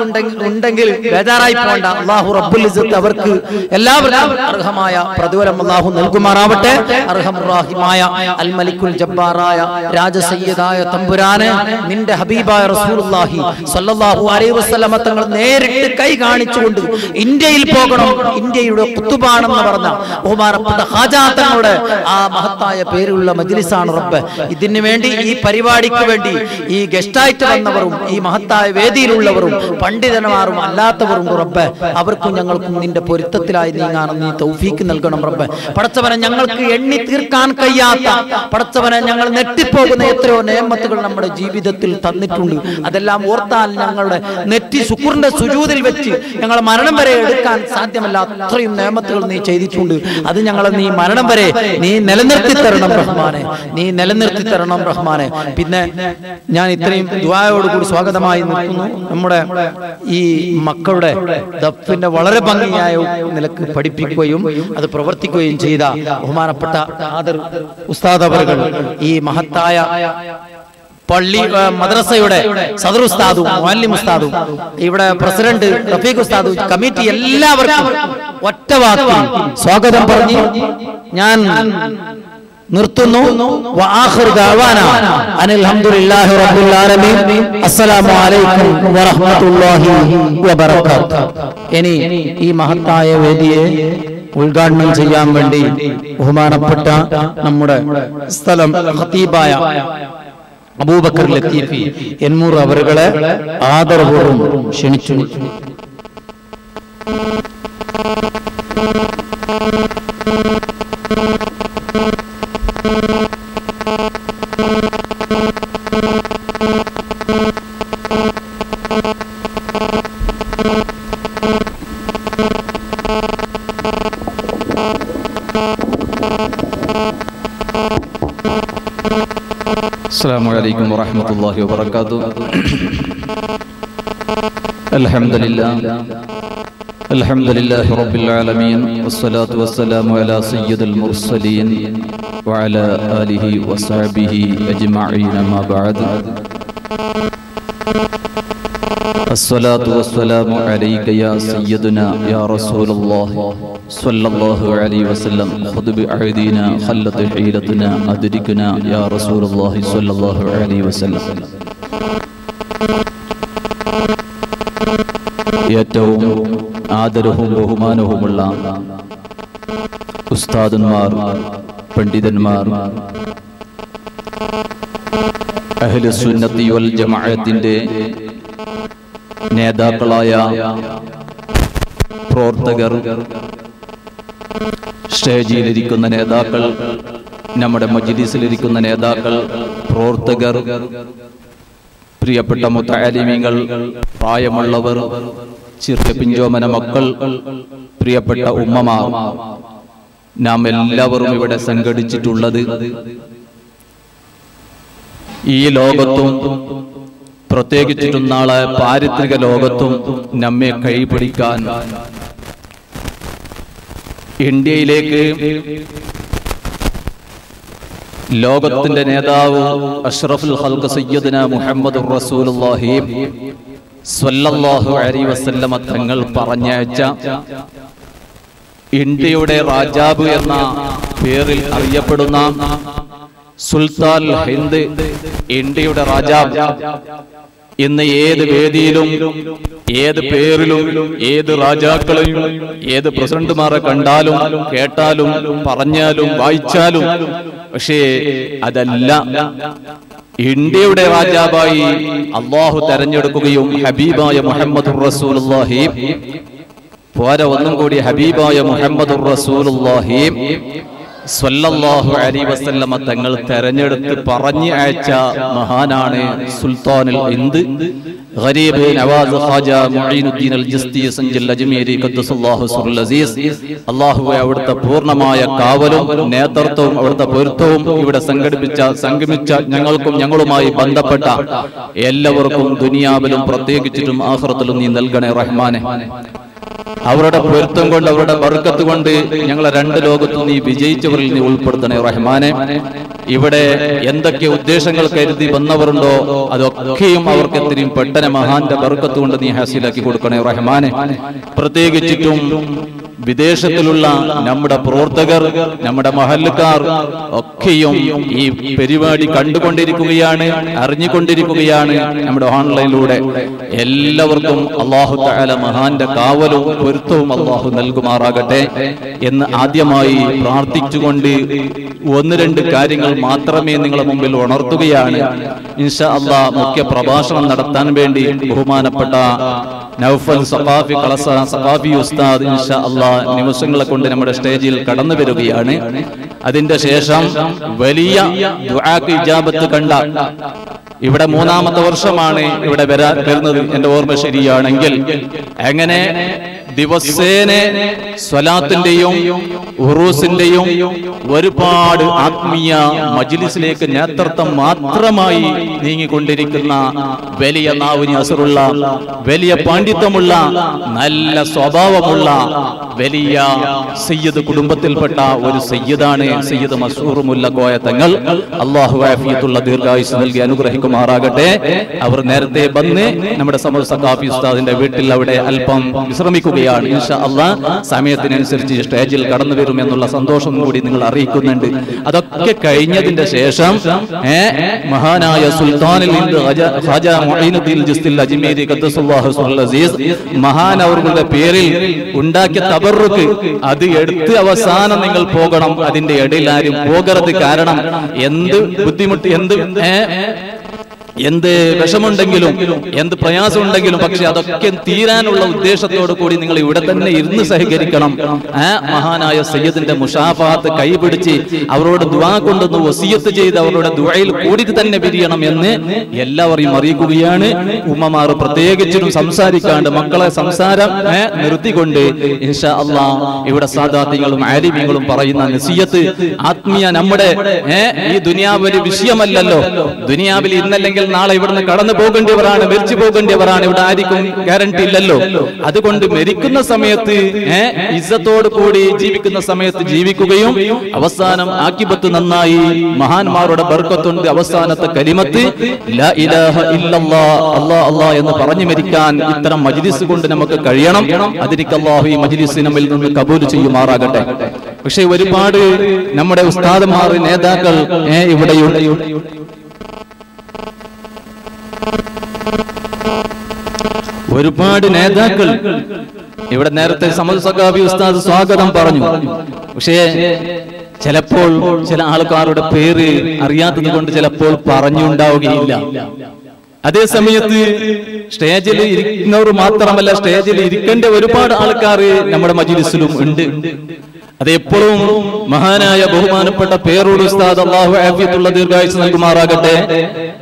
ഉണ്ടെങ്കിൽ ബേജാറായി പോകണ്ട. അല്ലാഹു റബ്ബുൽ ഇസ്സത്ത് അവർക്ക് എല്ലാവർക്കും അർഹമായ പ്രതിഫലം അല്ലാഹു നൽകുമാറാവട്ടെ. അർഹമുർ-റഹീമായ അൽ മലിക്കുൽ ജബ്ബാറായ രാജസയ്യിദായ തമ്പുരാനെ, നിന്റെ ഹബീബായ റസൂലുള്ളാഹി സ്വല്ലല്ലാഹു അലൈഹി വസല്ലമ തങ്ങൾ നേരിട്ട് കൈ കാണിച്ചുകൊണ്ട് ഇന്ത്യയിൽ പോകണം, ഇന്ത്യയുടെ ഖുതുബാണെന്ന് പറഞ്ഞ ബഹുമാനപ്പെട്ട ഖാജാ തങ്ങളുടെ ആ മഹത്തായ പേരുള്ള മജ്ലിസാണ് റബ്ബ്. ഇതിനു വേണ്ടി, ഈ പരിപാടിക്ക് വേണ്ടി ഈ ഗസ്റ്റായിട്ട് വന്നവരും ഈ മഹത്തായ വേദിയിലുള്ളവരും പണ്ഡിതന്മാരും അല്ലാത്തവരും റബ്ബ്, അവർക്കും ഞങ്ങൾക്കും നിന്റെ പൊരുത്തത്തിലായി നീങ്ങാൻ നീ തൗഫീക്ക് നൽകണം റബ്ബ്. പടച്ചവനെ, ഞങ്ങൾക്ക് എണ്ണി തീർക്കാൻ കഴിയാത്ത, പടച്ചവനെ ഞങ്ങൾ നെറ്റിപ്പോകുന്ന എത്രയോ നിഅമത്തുകൾ നമ്മുടെ ജീവിതത്തിൽ തന്നിട്ടുണ്ട്. അതെല്ലാം ഓർത്താൽ ഞങ്ങളുടെ നെറ്റി ശുക്റിന്റെ സുജൂദിൽ വെച്ച് ഞങ്ങൾ മരണം വരെ എടുക്കാൻ സാധ്യമല്ല. അത്രയും നിഅമത്തുകൾ നീ ചെയ്തിട്ടുണ്ട്. അത് ഞങ്ങളെ നീ മരണം വരെ നീ നിലനിർത്തി തരണം റഹ്മാനെ, നീ നിലനിർത്തി തരണം റഹ്മാനെ. പിന്നെ ഞാൻ ഇത്രയും ദുആയോടുകൂടി സ്വാഗതമായി നിൽക്കുന്നു. നമ്മുടെ ഈ മക്കളുടെ ദഫിന്റെ വളരെ ഭംഗിയായ നിലക്ക് പഠിപ്പിക്കുകയും അത് പ്രവർത്തിക്കുകയും ചെയ്ത ബഹുമാനപ്പെട്ട ഖാദർ ഉസ്താദ് അവர்கள், ഈ മഹത്തായ പള്ളി മദ്രസയുടെ സദർ ഉസ്താദും മുഅല്ലിം ഉസ്താദും ഇവിടെ പ്രസിഡന്റ് റഫീഖ് ഉസ്താദും കമ്മിറ്റി എല്ലാവർക്കും ഒറ്റ വാക്കിൽ സ്വാഗതം പറഞ്ഞ് ഞാൻ നിർത്തുന്നു. വആഖിറു ദഅവാന അനിൽ ഹംദുലില്ലാഹി റബ്ബിൽ ആലമീൻ. അസ്സലാമു അലൈക്കും വറഹ്മത്തുള്ളാഹി വബറകാതുഹു. ഇനി ഈ മഹത്തായ വേദിയെ ഉദ്ഘാടനം ചെയ്യാൻ വേണ്ടി ബഹുമാനപ്പെട്ട നമ്മുടെ സ്ഥലം ഖതീബായ അബൂബക്കർ ലത്തീഫി എന്നൂർ അവരുകളെ ആദരപൂർവ്വം ക്ഷണിച്ചു. السلام عليكم ورحمة الله وبركاته. الحمد لله رب العالمين، والصلاة والسلام على سيد المرسلين وعلى آله وصحبه أجمعين. ما بعد، الصلاة والسلام عليك يا سيدنا يا رسول الله صلى الله عليه وسلم. خذ بأيدينا خلت حيلتنا أدركنا يا رسول الله صلى الله عليه وسلم. ഏറ്റവും ആദരവും ബഹുമാനവുമുള്ള ഉസ്താദന്മാർ, പണ്ഡിതന്മാർ, അഹ്ലു സുന്നത്തി വൽ ജമാഅത്തിന്റെ നേതാക്കളായ പ്രവർത്തകർ, സ്റ്റേജിലിരിക്കുന്ന നേതാക്കൾ, നമ്മുടെ മജ്ലിസിലിരിക്കുന്ന നേതാക്കൾ, പ്രവർത്തകർ, പ്രിയപ്പെട്ട മുതഅല്ലിമീങ്ങൾ, പ്രായമുള്ളവർ, ചെറിയ പിഞ്ചോമന മക്കൾ, പ്രിയപ്പെട്ട ഉമ്മമാർ, നാം എല്ലാവരും ഇവിടെ സംഘടിച്ചിട്ടുള്ളത് ഈ ലോകത്തും പ്രത്യേകിച്ചിട്ടും നാളെ പാരിത്രിക ലോകത്തും നമ്മെ കൈപിടിക്കാൻ ഇന്ത്യയിലേക്ക് ലോകത്തിന്റെ നേതാവ് അഷ്റഫുൽ ഖൽഖ് സയ്യിദുനാ മുഹമ്മദുർ റസൂലുള്ളാഹി സ്വല്ലല്ലാഹു അലൈഹി വസല്ലമ തങ്ങൾ പറഞ്ഞയച്ച ഇന്ത്യയുടെ രാജാവ് എന്ന പേരിൽ അറിയപ്പെടുന്ന സുൽത്താൻ ഹിന്ദ്, ഇന്ത്യയുടെ രാജാവ് ഇന്ന് ഏത് വേദിയിലും, ഏത് പേരിലും, ഏത് രാജാക്കളെയും, ഏത് പ്രസിഡന്റുമാരെ കണ്ടാലും കേട്ടാലും പറഞ്ഞാലും വായിച്ചാലും, പക്ഷേ അതല്ല, ഇന്ത്യയുടെ രാജാവായി അള്ളാഹു തെരഞ്ഞെടുക്കുകയും ഹബീബായ മുഹമ്മദുർ റസൂലുള്ളാഹി പോരാ, ഒന്നും കൂടി ഹബീബായ മുഹമ്മദുർ റസൂലുള്ളാഹി സ്വല്ലല്ലാഹു അലൈഹി വസല്ലമ തങ്ങൾ തെരഞ്ഞെടുത്ത് പറഞ്ഞു അയച്ച മഹാനാണ് സുൽത്താനുൽ ഹിന്ദ് ഗരീബ് നവാസ് ഖാജ മുഈനുദ്ദീൻ അൽ ജിസ്തി സഞ്ചൽ അജ്മീരി ഖദ്ദസല്ലാഹു സിറുൽ അസീസ്. അല്ലാഹുവേ, അവിടുത്തെ പൂർണ്ണമായ കാവലും നേതൃത്വവും അവിടുത്തെ പൊരുത്തവും ഇവിടെ സംഗമിച്ച ഞങ്ങൾക്കും ഞങ്ങളുമായി ബന്ധപ്പെട്ട എല്ലാവർക്കും ദുനിയാവിലും പ്രത്യേകിച്ചിട്ടും ആഖിറത്തിലും നീ നൽകണേ റഹ്മാനെ. അവരുടെ പൊരുത്തം കൊണ്ട് അവരുടെ ബർക്കത്ത് കൊണ്ട് ഞങ്ങളെ രണ്ട് ലോകത്തും നീ വിജയിച്ചവരിൽ നീ ഉൾപ്പെടുത്തണേ റഹ്മാനെ. ഇവിടെ എന്തൊക്കെ ഉദ്ദേശങ്ങൾ കരുതി വന്നവരുണ്ടോ അതൊക്കെയും അവർക്ക് എത്രയും പെട്ടെന്ന് മഹാന്റെ ബർക്കത്ത് കൊണ്ട് നീ ഹാസിലാക്കി കൊടുക്കണേ റഹ്മാനെ. പ്രത്യേകിച്ചിട്ടും വിദേശത്തിലുള്ള നമ്മുടെ പ്രവർത്തകർ, നമ്മുടെ മഹല്ലുകാർ ഒക്കെയും ഈ പരിപാടി കണ്ടുകൊണ്ടിരിക്കുകയാണ്, അറിഞ്ഞുകൊണ്ടിരിക്കുകയാണ് നമ്മുടെ ഓൺലൈനിലൂടെ. എല്ലാവർക്കും അല്ലാഹു തആല മഹാന്റെ കാവലും പൊരുത്തവും അല്ലാഹു നൽകുമാറാകട്ടെ എന്ന് ആദ്യമായി പ്രാർത്ഥിച്ചുകൊണ്ട് ഒന്ന് രണ്ട് കാര്യങ്ങൾ മാത്രമേ നിങ്ങളുടെ മുമ്പിൽ ഉണർത്തുകയാണ്. ഇൻഷാ അല്ലാഹ് മുഖ്യ പ്രഭാഷണം നടത്താൻ വേണ്ടി ബഹുമാനപ്പെട്ട നൗഫൽ സഖാഫി ഉസ്താദ് ഇൻഷാ അല്ലാഹ് നിമിഷങ്ങളെ കൊണ്ട് നമ്മുടെ സ്റ്റേജിൽ കടന്നു വരികയാണ്. അതിന്റെ ശേഷം വലിയ ദുആക്ക് ഇജാബത്ത് കണ്ട ഇവിടെ മൂന്നാമത്തെ വർഷമാണ് ഇവിടെ വരുന്നത് എന്റെ ഓർമ്മ ശരിയാണെങ്കിൽ. അങ്ങനെ ദിവസേന സ്വലാത്തിന്റെയും ഉറൂസിന്റെയും ഒരുപാട് ആത്മീയ മജ്ലിസിലേക്ക് നേതൃത്വം മാത്രമായി നീങ്ങിക്കൊണ്ടിരിക്കുന്ന വലിയ നാവിന് അസറുള്ള, വലിയ പാണ്ഡിത്യമുള്ള, നല്ല സ്വഭാവമുള്ള വലിയ സയ്യിദ് കുടുംബത്തിൽപ്പെട്ട ഒരു സയ്യിദാണ് സയ്യിദ് മസ്ഊർ മുല്ല കോയ തങ്ങൾ. അല്ലാഹു ആഫിയത്തുള്ള ദീർഘായുസ് നൽകി അനുഗ്രഹിക്കുമാറാകട്ടെ. അവർ നേരത്തെ വന്ന് നമ്മുടെ സഖാഫി ഉസ്താദിന്റെ വീട്ടിൽ അവിടെ അല്പം വിശ്രമിക്കുകയാണ്. ഇൻഷാ അല്ലാഹ് സമയത്തിനനുസരിച്ച് സ്റ്റേജിൽ കടന്നു വരുമെന്നുള്ള സന്തോഷം കൂടി നിങ്ങൾ അറിയിക്കുന്നുണ്ട്. അതൊക്കെ കഴിഞ്ഞതിന്റെ ശേഷം മഹാനായ സുൽത്താനുൽ ഹിന്ദ് ഖാജ മുഈനുദ്ദീൻ ജിസ്തി അജ്മീരി ഖദ്ദസല്ലാഹു സിറുൽ അസീസ് മഹാൻ അവരുടെ പേരിൽ ഉണ്ടാക്കിയ തബറുക്ക് അത് എടുത്ത് അവസാനം നിങ്ങൾ പോകണം. അതിന്റെ ഇടയിൽ ആരും പോകരുത്. കാരണം എന്ത് ബുദ്ധിമുട്ട്, എന്ത് വിഷമുണ്ടെങ്കിലും എന്ത് പ്രയാസമുണ്ടെങ്കിലും പക്ഷെ അതൊക്കെ തീരാനുള്ള ഉദ്ദേശത്തോടു കൂടി നിങ്ങൾ ഇവിടെ തന്നെ ഇരുന്ന് സഹകരിക്കണം. മഹാനായ സയ്യിദിന്റെ മുഷാഫാത്ത് കൈപിടിച്ച് അവരോട് ദുആ കൊണ്ടൊന്ന് വസിയത്ത് ചെയ്ത് അവരുടെ ദുആയിൽ കൂടി തന്നെ പിരിയണം എന്ന് എല്ലാവരെയും അറിയിക്കുകയാണ്. ഉമ്മമാർ പ്രത്യേകിച്ചും സംസാരിക്കാണ്ട് മക്കളെ സംസാരം നിർത്തിക്കൊണ്ട് ഇൻഷാ അല്ലാഹ് ഇവിടെ സാദാത്യങ്ങളും ആലിമീങ്ങളും പറയുന്ന നസിയത്ത് ആത്മീയ നമ്മുടെ ഈ ദുനിയാവ് ഒരു വിഷയമല്ലല്ലോ. ദുനിയാവിൽ ഇന്നല്ലെങ്കിൽ നാളെ ഇവിടുന്ന് കടന്നു പോകേണ്ടവരാണ്, മരിച്ചു പോകേണ്ടവരാണ്. ഇവിടെ ആർക്കും ഗ്യാരണ്ടി ഇല്ലല്ലോ. അതുകൊണ്ട് മരിക്കുന്ന സമയത്ത് ഇസ്സത്തോട് കൂടി ജീവിക്കുന്ന സമയത്ത് ജീവിക്കുകയും അവസാനം ആക്കിബത്ത് നന്നായി മഹാന്മാരുടെ ബർക്കത്തുണ്ട് അവസാനത്തെ കലിമത്ത് ലാ ഇലാഹ ഇല്ലല്ലാഹ് അല്ലാഹ് അല്ലാഹ് എന്ന് പറഞ്ഞു മരിക്കാൻ ഇത്തരം മജ്ലിസ് കൊണ്ട് നമുക്ക് കഴിയണം. അതിലേക്ക് അല്ലാഹു ഈ മജ്ലിസ് നമ്മിൽ നിന്ന് കബൂൽ ചെയ്യുമാറാകട്ടെ. പക്ഷേ ഒരുപാട് നമ്മുടെ ഉസ്താദന്മാർ, നേതാക്കൾ ഇവിടെയുണ്ട്. ഒരുപാട് നേതാക്കൾ ഇവിടെ നേരത്തെ സമദ് സഖാഫി ഉസ്താദ് സ്വാഗതം പറഞ്ഞു. പക്ഷേ ചിലപ്പോൾ ചില ആൾക്കാരുടെ പേര് അറിയാത്തത് കൊണ്ട് ചിലപ്പോൾ പറഞ്ഞുണ്ടാവുകയില്ല. അതേ സമയത്ത് സ്റ്റേജിൽ ഇരിക്കുന്നവർ മാത്രമല്ല, സ്റ്റേജിൽ ഇരിക്കേണ്ട ഒരുപാട് ആൾക്കാർ നമ്മുടെ മജ്ലിസിലും ഉണ്ട്. അതെപ്പോഴും മഹാനായ ബഹുമാനപ്പെട്ട പേരോട് ഉസ്താദ് അല്ലാഹു ആഫിയത്തുള്ള ദീർഘായുസ് നൽകുമാറാകട്ടെ.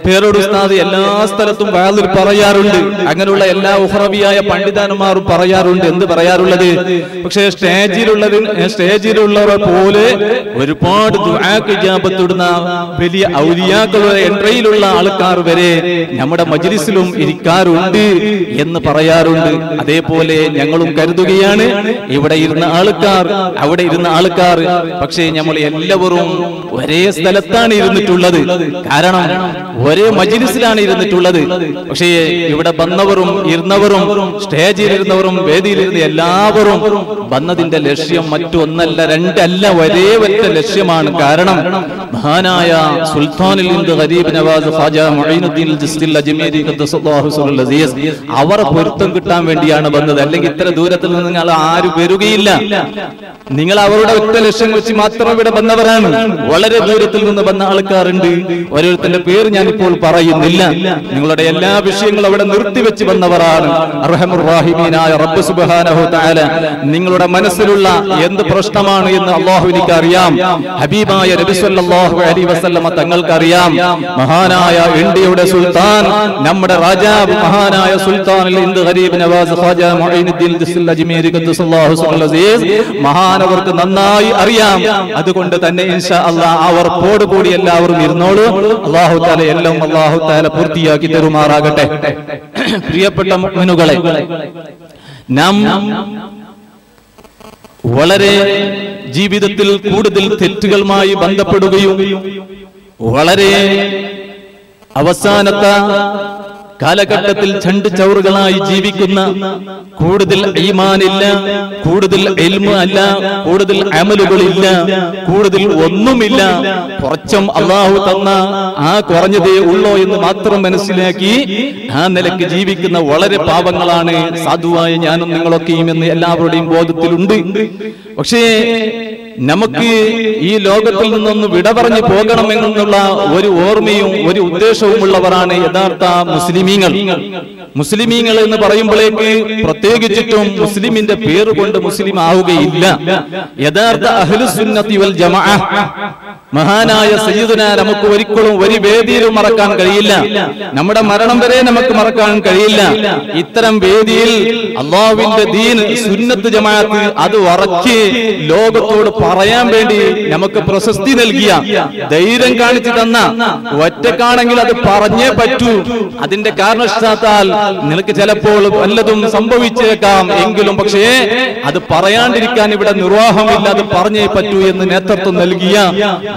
പേരോട് ഉസ്താദ് എല്ലാ സ്ഥലത്തും വഅദിൽ പറയാറുണ്ട്. അങ്ങനെയുള്ള എല്ലാ ഉഖറവിയായ പണ്ഡിതന്മാരും പറയാറുണ്ട്. എന്ത് പറയാറുള്ളത്? പക്ഷേ സ്റ്റേജിലുള്ളവർ പോലെ ഒരുപാട് ദുആക്ക് ഇജാബത്തിടുന്ന വലിയ ഔലിയാക്കളുടെ എൻട്രിയിലുള്ള ആൾക്കാർ വരെ നമ്മുടെ മജ്ലിസിലും ഇരിക്കാറുണ്ട് എന്ന് പറയാറുണ്ട്. അതേപോലെ ഞങ്ങളും കരുതുകയാണ് ഇവിടെ ഇരുന്ന ആൾക്കാർ, അവിടെ ഇരുന്ന ആൾക്കാർ. പക്ഷേ നമ്മൾ എല്ലാവരും ഒരേ സ്ഥലത്താണ് ഇരുന്നിട്ടുള്ളത്. കാരണം ഒരേ മജ്ലിസിലാണ് ഇരുന്നിട്ടുള്ളത്. പക്ഷേ ഇവിടെ വന്നവരും ഇരുന്നവരും സ്റ്റേജിൽ ഇരുന്നവരും വേദിയിലിരുന്ന എല്ലാവരും വന്നതിന്റെ ലക്ഷ്യം മറ്റൊന്നല്ല, രണ്ടല്ല, ഒരേ ഒറ്റ ലക്ഷ്യമാണ്. കാരണം മഹാനായ സുൽത്താനുൽ ഹിന്ദ് ഗരീബ് നവാസ് ഖാജ മുഈനുദ്ദീൻ ജിസ്തി അജ്മീരി ഖദ്ദസല്ലാഹു സിറുൽ അസീസ് അവരെ പൊരുത്തം കിട്ടാൻ വേണ്ടിയാണ് വന്നത്. അല്ലെങ്കിൽ ഇത്ര ദൂരത്തിൽ നിന്ന് നിങ്ങൾ ആരും വരികയില്ല. നിങ്ങൾ നിങ്ങൾ അവരുടെ ഒറ്റ ലക്ഷ്യം വെച്ച് മാത്രം ഇവിടെ വന്നവരാണ്. വളരെ ദൂരത്തിൽ നിന്ന് വന്ന ആൾക്കാരുണ്ട്. ഓരോരുത്തരുടെ പേര് ഞാനിപ്പോൾ പറയുന്നില്ല. നിങ്ങളുടെ എല്ലാ വിഷയങ്ങളും അവിടെ നിർത്തിവെച്ച് വന്നവരാണ്. അർഹമുർ റഹീമീനായ റബ്ബ് സുബ്ഹാനഹു തആല നിങ്ങളുടെ മനസ്സിലുള്ള എന്ത് പ്രശ്നമാണ് എന്ന് അല്ലാഹുവിനിക്ക് അറിയാം. ഹബീബായ നബി സല്ലല്ലാഹു അലൈഹി വസല്ലമ തങ്ങൾക്കറിയാം. മഹാനായ ഇന്ത്യയുടെ സുൽത്താൻ, നമ്മുടെ രാജാവ്, മഹാനായ സുൽത്താനുൽ ഹിന്ദ് ഗരീബ് നവാസ് ഖാജ മുഈനുദ്ദീൻ ദിസ്ൽ അജ്മീരി ഖദ്ദസല്ലാഹു സുബ്ഹാനഹു അസീസ് മഹാനവർക്ക് നന്നായി അറിയാം. അതുകൊണ്ട് തന്നെ ഇൻഷാ അല്ലാഹ് അവർ പോടുകൂടി എല്ലാവരും ഇരുന്നോളൂ. അല്ലാഹു തആല എല്ലാം അല്ലാഹു തആല പൂർത്തിയാക്കി തരുമാറാകട്ടെ. പ്രിയപ്പെട്ട മുഅ്മിനുകളെ, നാം വളരെ ജീവിതത്തിൽ കൂടുതൽ തെറ്റുകളുമായി ബന്ധപ്പെടുകയും വളരെ അവസാനത്തെ കാലഘട്ടത്തിൽ ചണ്ട് ചവറുകളായി ജീവിക്കുന്ന, കൂടുതൽ ഈമാനില്ല, കൂടുതൽ ഇൽമ അല്ല, കൂടുതൽ അമലുകളില്ല, കൂടുതൽ ഒന്നുമില്ല, കുറച്ചും അള്ളാഹു തന്ന ആ കുറഞ്ഞതേ ഉള്ളോ എന്ന് മാത്രം മനസ്സിലാക്കി ആ നിലയ്ക്ക് ജീവിക്കുന്ന വളരെ പാവങ്ങളാണ് സാധുവായ ഞാനും നിങ്ങളൊക്കെയും എന്ന് എല്ലാവരുടെയും ബോധത്തിലുണ്ട്. പക്ഷേ നമുക്ക് ഈ ലോകത്തിൽ നിന്നൊന്ന് വിട പറഞ്ഞു പോകണമെന്നുള്ള ഒരു ഓർമ്മയും ഒരു ഉദ്ദേശവും ഉള്ളവരാണ് യഥാർത്ഥ മുസ്ലിമീങ്ങൾ. മുസ്ലിമീങ്ങൾ എന്ന് പറയുമ്പോഴേക്ക് പ്രത്യേകിച്ചിട്ടും മുസ്ലിമിന്റെ പേര് കൊണ്ട് മുസ്ലിം ആവുകയില്ല. യഥാർത്ഥ അഹ്ലുസുന്നത്തി വൽ ജമാഅ മഹാനായ സയ്യിദുന നമുക്ക് ഒരിക്കലും ഒരു വേദിയിലും മറക്കാൻ കഴിയില്ല. നമ്മുടെ മരണം വരെ നമുക്ക് മറക്കാൻ കഴിയില്ല. ഇത്തരം വേദിയിൽ അല്ലാഹുവിന്റെ ദീൻ, സുന്നത്ത് ജമാഅത്ത് അത് ഉറക്കി ലോകത്തോട് പറയാൻ വേണ്ടി നമുക്ക് പ്രശസ്തി നൽകിയ, ധൈര്യം കാണിച്ചു തന്ന, ഒറ്റക്കാണെങ്കിൽ അത് പറഞ്ഞേ പറ്റൂ. അതിന്റെ കാരണത്താൽ നിനക്ക് ചിലപ്പോൾ വല്ലതും സംഭവിച്ചേക്കാം, എങ്കിലും പക്ഷേ അത് പറയാണ്ടിരിക്കാൻ ഇവിടെ നിർവാഹമില്ല, അത് പറഞ്ഞേ പറ്റൂ എന്ന് നേതൃത്വം നൽകിയ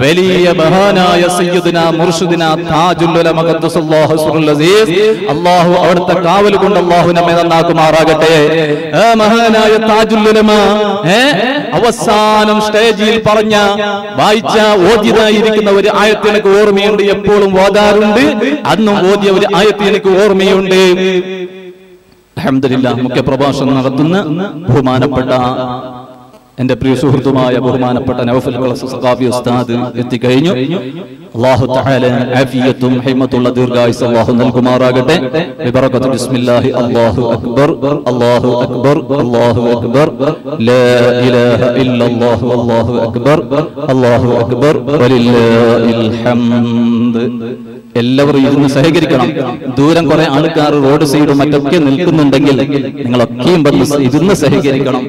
വലിയ മഹാനായ സയ്യിദുനാ മുർഷിദുനാ താജുൽ ഉലമ ഖദ്ദസല്ലാഹു സിറൽ അസീസ്, അല്ലാഹു അവിടുത്തെ കാവൽ കൊണ്ട് അല്ലാഹു നമ്മെ നന്നാക്കുമാറാകട്ടെ. ആ മഹാനായ താജുൽ ഉലമ അവസാനം സ്റ്റേജിൽ പറഞ്ഞ, വായിച്ച, ഓതിയതായിരിക്കുന്ന ഒരു ആയത്ത് എനിക്ക് ഓർമ്മയുണ്ട്, എപ്പോഴും ഓതാറുണ്ട്. അന്നും ഓതിയ ഒരു ആയത്ത് എനിക്ക് ഓർമ്മയുണ്ട്. അൽഹംദുലില്ലാഹ്, മുഖ്യ പ്രഭാഷണം നടത്തുന്ന ബഹുമാനപ്പെട്ട എന്റെ പ്രിയ സുഹൃത്തുമായ ബഹുമാനപ്പെട്ട നൗഫൽ സഖാഫി ഉസ്താദ് എത്തിക്കഴിഞ്ഞു. അല്ലാഹു തആല ആഫിയത്തും ഹിമ്മത്തുള്ള ദീർഘായുസ്സ് അല്ലാഹു നൽകുമാറാകട്ടെ. ബിബറകത്തു ബിസ്മില്ലാഹി അല്ലാഹു അക്ബർ, അല്ലാഹു അക്ബർ, അല്ലാഹു അക്ബർ, ലാ ഇലാഹ ഇല്ലല്ലാഹു അല്ലാഹു അക്ബർ, അല്ലാഹു അക്ബർ വലില്ലാഹിൽ ഹംദ്. എല്ലാവരും ഇരുന്ന് സഹകരിക്കണം. ദൂരം കുറെ ആൾക്കാർ റോഡ് സൈഡും മറ്റൊക്കെ നിൽക്കുന്നുണ്ടെങ്കിൽ നിങ്ങളൊക്കെയും ഇരുന്ന് സഹകരിക്കണം.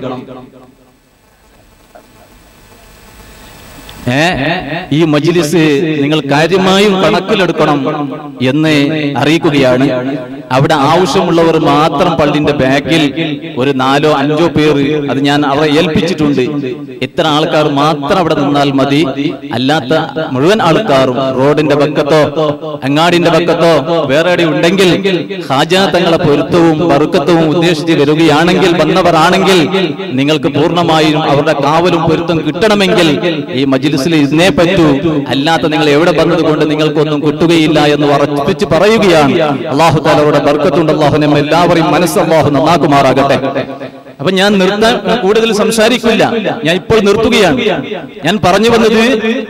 ഈ മജ്ലിസ് നിങ്ങൾ കാര്യമായും കണക്കിലെടുക്കണം എന്ന് അറിയിക്കുകയാണ്. അവിടെ ആവശ്യമുള്ളവർ മാത്രം പള്ളിന്റെ ബാക്കിൽ ഒരു 4-5 പേര്, അത് ഞാൻ അവരെ ഏൽപ്പിച്ചിട്ടുണ്ട്. ഇത്ര ആൾക്കാർ മാത്രം അവിടെ നിന്നാൽ മതി. അല്ലാത്ത മുഴുവൻ ആൾക്കാരും റോഡിന്റെ പക്കത്തോ അങ്ങാടിന്റെ പക്കത്തോ വേറെ ഉണ്ടെങ്കിൽ ഹാജാ തങ്ങളെ പൊരുത്തവും ബർക്കത്തും ഉദ്ദേശിച്ച് വരികയാണെങ്കിൽ, വന്നവരാണെങ്കിൽ നിങ്ങൾക്ക് പൂർണ്ണമായും അവരുടെ കാവലും പൊരുത്തം കിട്ടണമെങ്കിൽ ഈ മജ്ലിസിൽ ഇരുന്നേ പറ്റൂ. അല്ലാത്ത നിങ്ങൾ എവിടെ വന്നതുകൊണ്ട് നിങ്ങൾക്കൊന്നും കിട്ടുകയില്ല എന്ന് ഉറപ്പിച്ച് പറയുകയാണ്. അല്ലാഹു തആലയുടെ ബർക്കത്തുണ്ട്. അല്ലാഹു നമ്മെ എല്ലാവരെയും മനസ്സ് അല്ലാഹു നന്നാക്കുമാറാകട്ടെ. അപ്പൊ ഞാൻ നിർത്താൻ കൂടുതൽ സംസാരിക്കില്ല, ഞാൻ ഇപ്പോൾ നിർത്തുകയാണ്. ഞാൻ പറഞ്ഞു വന്നത്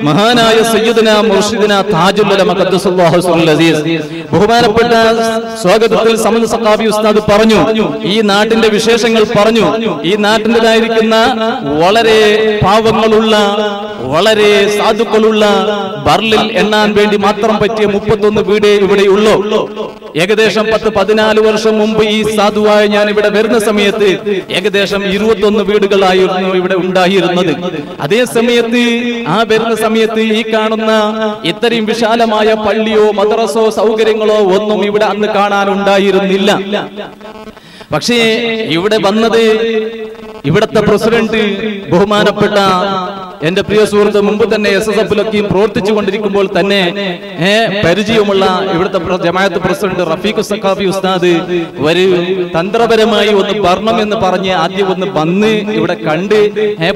മഹാനായ സയ്യിദുനാ മുർഷിദുനാ താജുൽ ഉലമ ഖദ്ദസല്ലാഹു സിറൽ അസീസ് ബഹുമാനപ്പെട്ട സ്വാഗതത്തിൽ സമദ് സഖാഫി ഉസ്താദ് പറഞ്ഞു, ഈ നാട്ടിന്റെ വിശേഷങ്ങൾ പറഞ്ഞു. ഈ നാട്ടിൻ്റെതായിരിക്കുന്ന വളരെ പാവങ്ങളുള്ള, വളരെ സാധുക്കളുള്ള, ബർലിൽ എണ്ണാൻ വേണ്ടി മാത്രം പറ്റിയ 31 വീടേ ഇവിടെയുള്ളൂ. ഏകദേശം 10-14 വർഷം മുമ്പ് ഈ സാധുവായ ഞാൻ ഇവിടെ വരുന്ന സമയത്ത് ഏകദേശം 21 വീടുകളായിരുന്നു ഇവിടെ ഉണ്ടായിരുന്നത്. അതേ സമയത്ത് ആ വരുന്ന സമയത്ത് ഈ കാണുന്ന ഇത്രയും വിശാലമായ പള്ളിയോ മദ്രസോ സൗകര്യങ്ങളോ ഒന്നും ഇവിടെ അന്ന് കാണാനുണ്ടായിരുന്നില്ല. പക്ഷേ ഇവിടെ വന്നത് ഇവിടത്തെ പ്രസിഡന്റ് ബഹുമാനപ്പെട്ട എന്റെ പ്രിയ സുഹൃത്ത് മുമ്പ് തന്നെ SSF-ലൊക്കെയും പ്രവർത്തിച്ചു കൊണ്ടിരിക്കുമ്പോൾ തന്നെ പരിചയമുള്ള ഇവിടുത്തെ ജമാഅത്ത് പ്രസിഡന്റ് റഫീഖ് സഖാഫി ഉസ്താദ് ഒരു തന്ത്രപരമായി ഒന്ന് ഭരണം എന്ന് പറഞ്ഞ് ആദ്യം ഒന്ന് വന്ന് ഇവിടെ കണ്ട്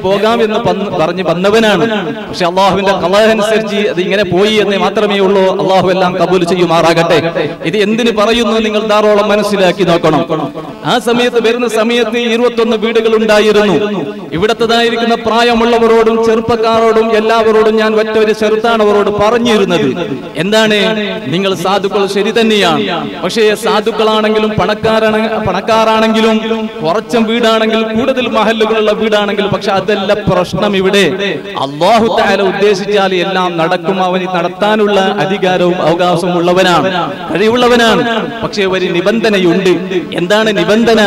പോകാമെന്ന് പറഞ്ഞ് വന്നവനാണ്. പക്ഷെ അള്ളാഹുവിന്റെ ഖളാ അനുസരിച്ച് അത് ഇങ്ങനെ പോയി എന്ന് മാത്രമേ ഉള്ളൂ. അള്ളാഹു എല്ലാം കബൂൽ ചെയ്യുമാറാകട്ടെ. ഇത് എന്തിന് പറയുന്നു നിങ്ങൾ ധാരാളം മനസ്സിലാക്കി നോക്കണം. ആ സമയത്ത് വരുന്ന സമയത്ത് 21 വീടുകൾ ഉണ്ടായിരുന്നു. ഇവിടത്തേതായിരിക്കുന്ന പ്രായമുള്ളവരോടും ചെറുപ്പക്കാരോടും എല്ലാവരോടും ഞാൻ ഒറ്റൊരു ചെറുത്താണ് അവരോട് പറഞ്ഞിരുന്നത്. എന്താണ്? നിങ്ങൾ സാധുക്കൾ ശരി തന്നെയാണ്, പക്ഷേ സാധുക്കളാണെങ്കിലും പണക്കാരാണെങ്കിലും കുറച്ചും വീടാണെങ്കിൽ കൂടുതൽ മഹല്ലുകളുള്ള വീടാണെങ്കിൽ പക്ഷെ അതല്ല പ്രശ്നം. ഇവിടെ അല്ലാഹു തആല ഉദ്ദേശിച്ചാൽ എല്ലാം നടക്കും. അവന് നടത്താനുള്ള അധികാരവും അവകാശവും ഉള്ളവനാണ്, കഴിവുള്ളവനാണ്. പക്ഷേ ഒരു നിബന്ധനയുണ്ട്. എന്താണ് നിബന്ധന?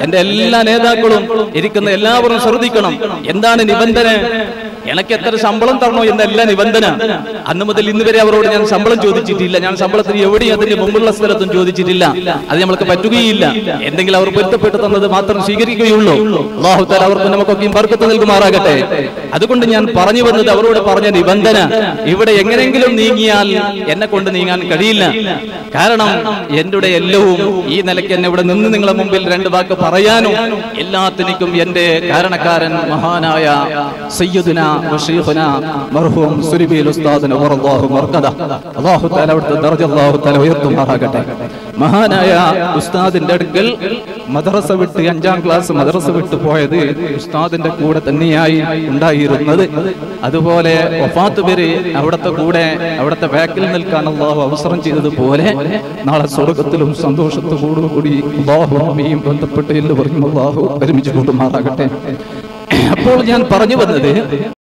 എന്റെ എല്ലാ നേതാക്കളും ഇരിക്കുന്ന എല്ലാവരും ശ്രദ്ധിക്കണം. എന്താണ് നിബന്ധന? എനിക്ക് എത്ര ശമ്പളം തരണോ എന്നല്ല നിബന്ധന. അന്ന് മുതൽ ഇന്ന് വരെ അവരോട് ഞാൻ ശമ്പളം ചോദിച്ചിട്ടില്ല. ഞാൻ ശമ്പളത്തിന് എവിടെയും അതിന്റെ മുമ്പുള്ള സ്ഥലത്തും ചോദിച്ചിട്ടില്ല. അത് നമ്മൾക്ക് പറ്റുകയില്ല. എന്തെങ്കിലും അവർ പൊരുത്തപ്പെട്ട് തന്നത് മാത്രം സ്വീകരിക്കുകയുള്ളൂ. അല്ലാഹു തആല അവർക്ക് നമുക്കൊക്കെയും ബർക്കത്ത് നൽകുമാറാകട്ടെ. അതുകൊണ്ട് ഞാൻ പറഞ്ഞു വന്നത്, അവരോട് പറഞ്ഞ നിബന്ധന, ഇവിടെ എങ്ങനെയെങ്കിലും നീങ്ങിയാൽ എന്നെ കൊണ്ട് നീങ്ങാൻ കഴിയില്ല. കാരണം എന്റെ എല്ലാവും ഈ നിലയ്ക്ക് എന്നെ ഇവിടെ നിന്ന് നിങ്ങളെ മുമ്പിൽ രണ്ട് വാക്ക് പറയാനും എല്ലാത്തിനും എന്റെ കാരണക്കാരൻ മഹാനായ സയ്യിദുനാ വശൈഖുനാ മർഹൂം സുരിബിൽ ഉസ്താദിന് വറല്ലാഹു മർഖദ. അല്ലാഹു തആല അവിടുത്തെ ദർജ അല്ലാഹു തആല ഉയർത്തുമാറാകട്ടെ. മഹാനായ ഉസ്താദിന്റെ അടുക്കൽ മദ്രസ വിട്ട് 5ാം ക്ലാസ് മദ്രസ വിട്ട് പോയത് ഉസ്താദിന്റെ കൂടെ തന്നെയായി ഉണ്ടായിരുന്നത്. അതുപോലെ വഫാത്ത് വരെ അവിടുത്തെ കൂടെ അവിടുത്തെ ബാക്കിൽ നിൽക്കാൻ അല്ലാഹു അവസരം ചെയ്തതുപോലെ നാളെ സ്വർഗ്ഗത്തിലും സന്തോഷത്തോടുകൂടി അല്ലാഹുവുമായും ബന്ധപ്പെട്ട് എല്ലാവർക്കും അല്ലാഹു ഒരുമിച്ച് കൂട്ടുമാറാകട്ടെ. അപ്പോൾ ഞാൻ പറഞ്ഞു വന്നത്,